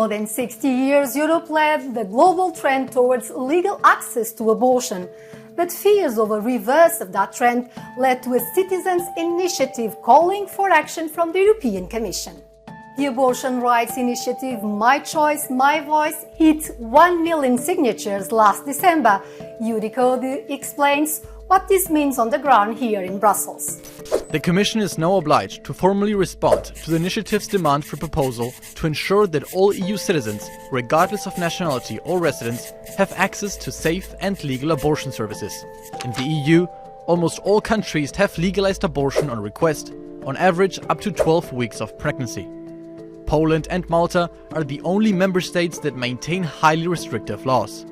more than 60 years, Europe led the global trend towards legal access to abortion. But fears of a reverse of that trend led to a citizens' initiative calling for action from the European Commission. The abortion rights initiative My Choice, My Voice hit 1 million signatures last December. eu-decoded explains what this means on the ground here in Brussels. The Commission is now obliged to formally respond to the initiative's demand for proposal to ensure that all EU citizens, regardless of nationality or residence, have access to safe and legal abortion services. In the EU, almost all countries have legalized abortion on request, on average up to 12 weeks of pregnancy. Poland and Malta are the only member states that maintain highly restrictive laws.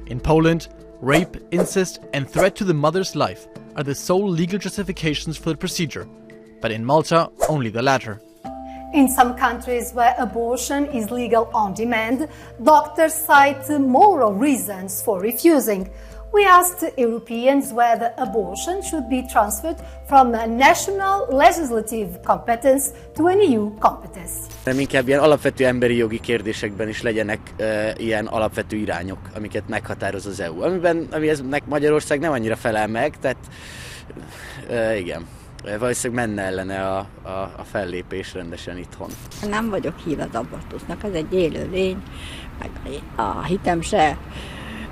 In Poland, rape, incest and threat to the mother's life are the sole legal justifications for the procedure, but in Malta, only the latter. In some countries where abortion is legal on demand, doctors cite moral reasons for refusing. We asked Europeans whether abortion should be transferred from a national legislative competence to an EU competence. Nem inkább ilyen alapvető emberi jogi kérdésekben is legyenek ilyen alapvető irányok, amiket meghatároz az EU. Aminek Magyarország nem annyira felel meg, tehát igen, valószínűleg menne ellene a fellépés rendesen itthon. Nem vagyok híve az abortusznak, ez egy élőlény, meg a hitem se.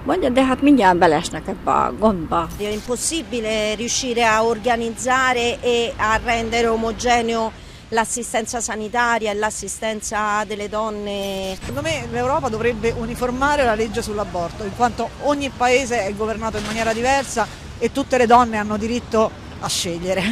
Mondja, de hát mindjárt belesnek ebbe a gondba. È impossibile riuscire a organizzare e a rendere omogeneo l'assistenza sanitaria e l'assistenza delle donne. Secondo me l'Europa dovrebbe uniformare la legge sull'aborto, in quanto ogni paese è governato in maniera diversa e tutte le donne hanno diritto a scegliere.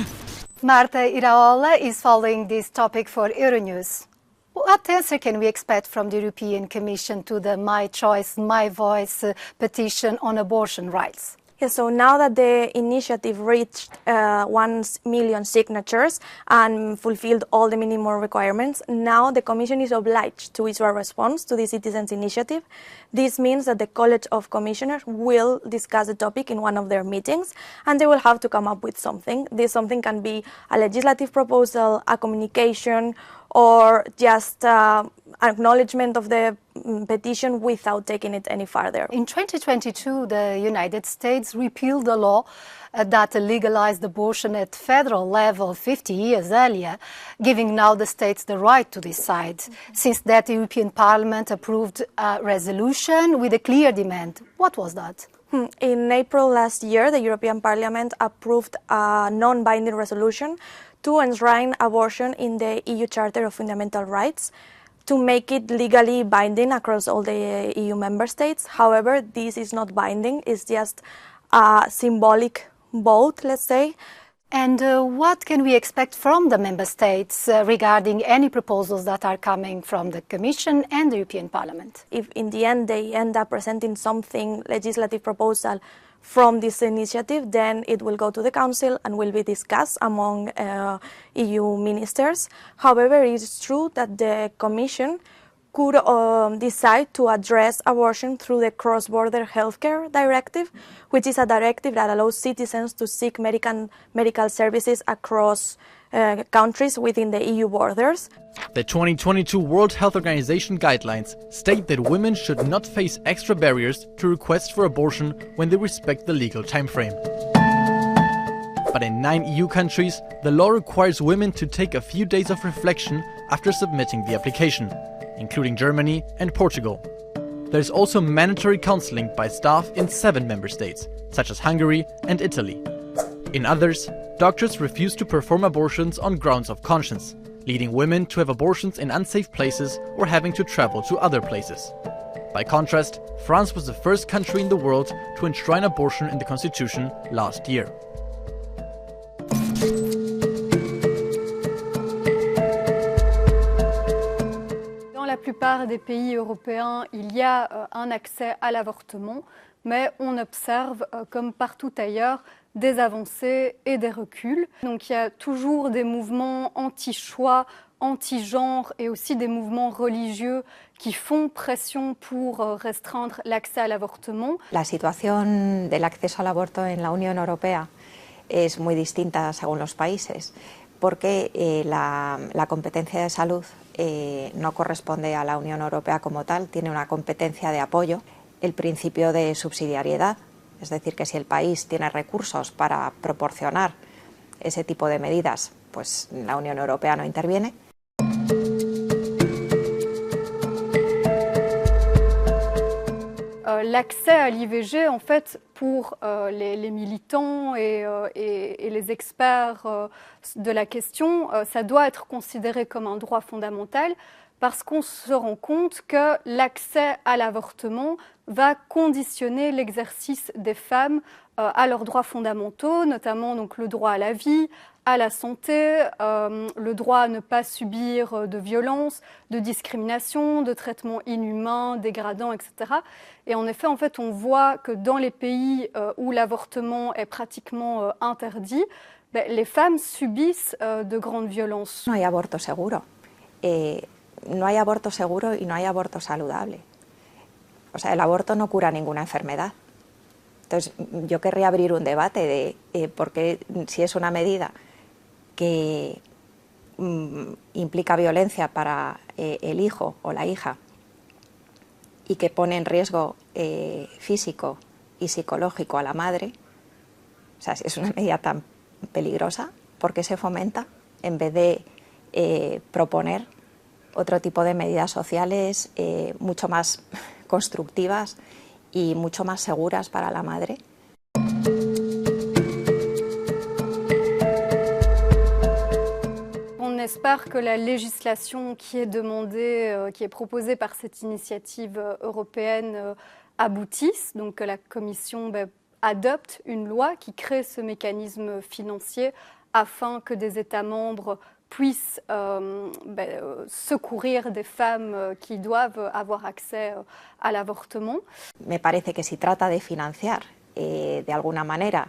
Marta Iraola is following this topic for Euronews. What answer can we expect from the European Commission to the My Choice, My Voice petition on abortion rights? Yes, so now that the initiative reached 1 million signatures and fulfilled all the minimum requirements, now the Commission is obliged to issue a response to the citizens' initiative. This means that the College of Commissioners will discuss the topic in one of their meetings and they will have to come up with something. This something can be a legislative proposal, a communication, or just acknowledgement of the petition without taking it any further. In 2022, the United States repealed a law that legalized abortion at federal level 50 years earlier, giving now the states the right to decide. Since that, the European Parliament approved a resolution with a clear demand. What was that? In April last year, the European Parliament approved a non-binding resolution to enshrine abortion in the EU Charter of Fundamental Rights, to make it legally binding across all the EU member states. However, this is not binding, it's just a symbolic vote, let's say. And what can we expect from the member states regarding any proposals that are coming from the Commission and the European Parliament? If in the end they end up presenting something, legislative proposal, from this initiative, then it will go to the Council and will be discussed among EU ministers. However, it is true that the Commission could decide to address abortion through the Cross-Border Healthcare Directive, which is a directive that allows citizens to seek medical services across countries within the EU borders. The 2022 World Health Organization guidelines state that women should not face extra barriers to requests for abortion when they respect the legal timeframe. But in 9 EU countries, the law requires women to take a few days of reflection after submitting the application, including Germany and Portugal. There is also mandatory counseling by staff in 7 member states, such as Hungary and Italy. In others, doctors refuse to perform abortions on grounds of conscience, leading women to have abortions in unsafe places or having to travel to other places. By contrast, France was the first country in the world to enshrine abortion in the constitution last year. Dans la plupart des pays européens, il y a un accès à l'avortement, mais on observe, comme partout ailleurs, des avancées et des reculs. Donc il y a toujours des mouvements anti-choix, anti-genre et aussi des mouvements religieux qui font pression pour restreindre l'accès à l'avortement. La situación del acceso al aborto en la Unión Europea es muy distinta según los países. porque la competencia de salud no corresponde a la Unión Europea como tal, tiene una competencia de apoyo. El principio de subsidiariedad, es decir, que si el país tiene recursos para proporcionar ese tipo de medidas, pues la Unión Europea no interviene. L'accès à l'IVG, en fait, pour les militants et les experts de la question, ça doit être considéré comme un droit fondamental parce qu'on se rend compte que l'accès à l'avortement va conditionner l'exercice des femmes à leurs droits fondamentaux, notamment donc, le droit à la vie, à la santé, le droit à ne pas subir de violence, de discrimination, de traitements inhumains, dégradants, etc. Et en effet, on voit que dans les pays où l'avortement est pratiquement interdit, les femmes subissent de grandes violences. No hay aborto seguro. No hay aborto seguro y no hay aborto saludable. O sea, el aborto no cura ninguna enfermedad. Entonces, yo querría abrir un debate de por qué, si es una medida que implica violencia para el hijo o la hija y que pone en riesgo físico y psicológico a la madre, o sea, si es una medida tan peligrosa, ¿por qué se fomenta en vez de proponer otro tipo de medidas sociales mucho más constructivas y mucho más seguras para la madre? On espère que la législation qui est demandée, qui est proposée par cette initiative européenne aboutisse, donc que la Commission adopte une loi qui crée ce mécanisme financier afin que des États membres puissent secourir des femmes qui doivent avoir accès à l'avortement. Me parece que si trata de financiar de alguna manera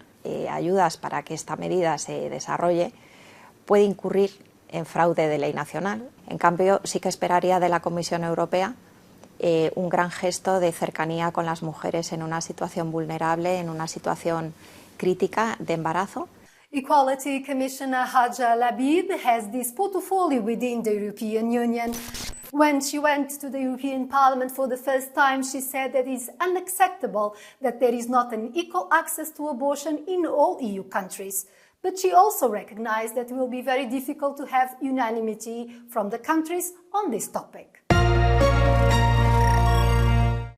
ayudas para que esta medida se desarrolle, puede incurrir en fraude de ley nacional. En cambio, sí que esperaría de la Comisión Europea un gran gesto de cercanía con las mujeres en una situación vulnerable, en una situación crítica de embarazo. Equality Commissioner Haja Labib has this portfolio within the European Union. When she went to the European Parliament for the first time, she said that it is unacceptable that there is not an equal access to abortion in all EU countries. But she also recognized that it will be very difficult to have unanimity from the countries on this topic.